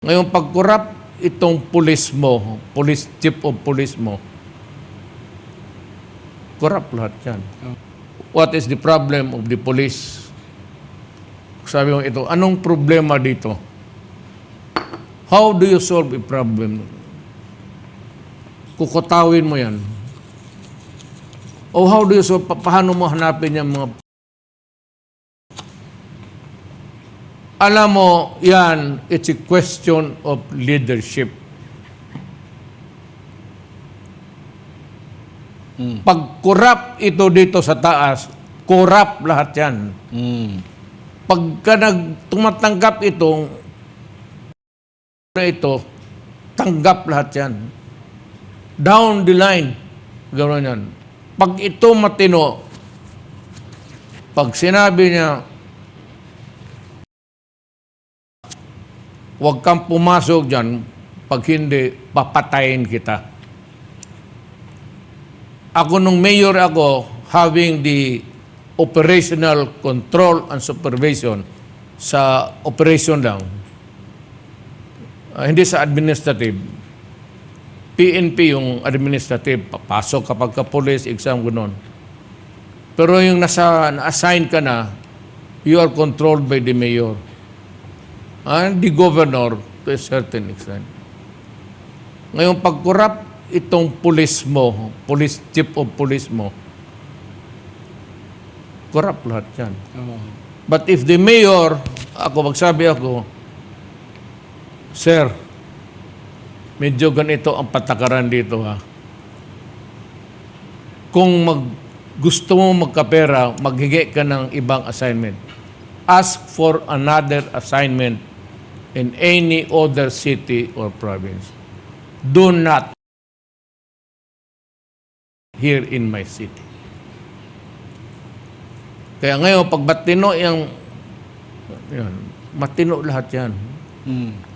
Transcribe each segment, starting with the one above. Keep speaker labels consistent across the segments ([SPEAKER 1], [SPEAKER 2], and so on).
[SPEAKER 1] Ngayon, pag-corrupt itong pulis mo, police chief of police mo, corrupt lahat yan. What is the problem of the police? Sabi mo ito, anong problema dito? How do you solve a problem? Kukutawin mo yan. O how do you solve, paano mo hanapin yung mga... Alam mo, yan, it's a question of leadership. Pag-corrupt ito dito sa taas, corrupt lahat yan. Pagka tumatanggap itong ito, tanggap lahat yan. Down the line, gano'n yan. Pag ito matino, pag sinabi niya, huwag kang pumasok dyan, pag hindi, papatayin kita. Ako nung mayor ako, having the operational control and supervision sa operation lang, hindi sa administrative. PNP yung administrative, papasok kapag ka-police, exam, gano'n. Pero yung na-assign ka na, you are controlled by the mayor and the governor to a certain extent. Ngayon, pag-corrupt itong police mo, police chief of police mo, corrupt lahat yan. But if the mayor, magsabi ako, Sir, medyo ganito ang patakaran dito ha. Kung gusto mo magkapera, maghigi ka ng ibang assignment. Ask for another assignment in any other city or province. Do not here in my city. Kaya ngayon, pag matino yan, matino lahat yan.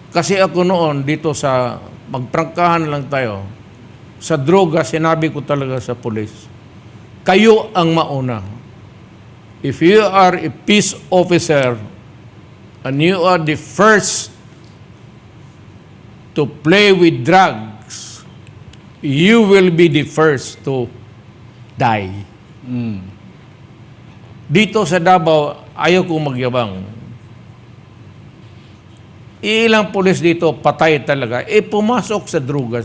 [SPEAKER 1] Kasi ako noon, dito sa, magprangkahan lang tayo, sa droga, sinabi ko talaga sa pulis, kayo ang mauna. If you are a peace officer, and you are the first to play with drugs, you will be the first to die. Dito sa Davao, ayaw kong magyabang. Ilang pulis dito, patay talaga. Pumasok sa droga.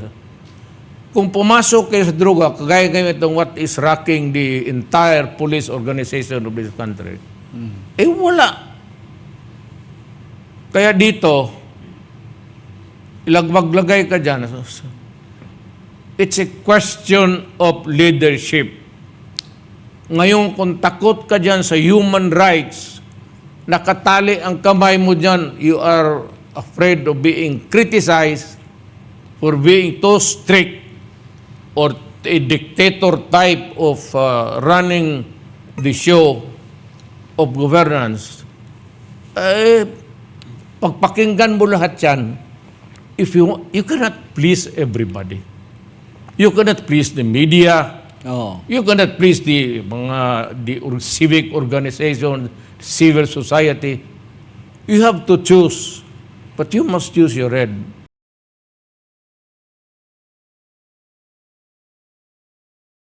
[SPEAKER 1] Kung pumasok kayo sa droga, kagaya ngayon itong what is rocking the entire police organization of this country, wala. Kaya dito, maglagay ka dyan. It's a question of leadership. Ngayon, kung takot ka dyan sa human rights, nakatali ang kamay mo dyan, you are afraid of being criticized for being too strict or a dictator type of running the show of governance. Pagpakinggan mo lahat yan, if you cannot please everybody. You cannot please the media. You cannot please the civic organization, civil society. You have to choose. But you must choose your head.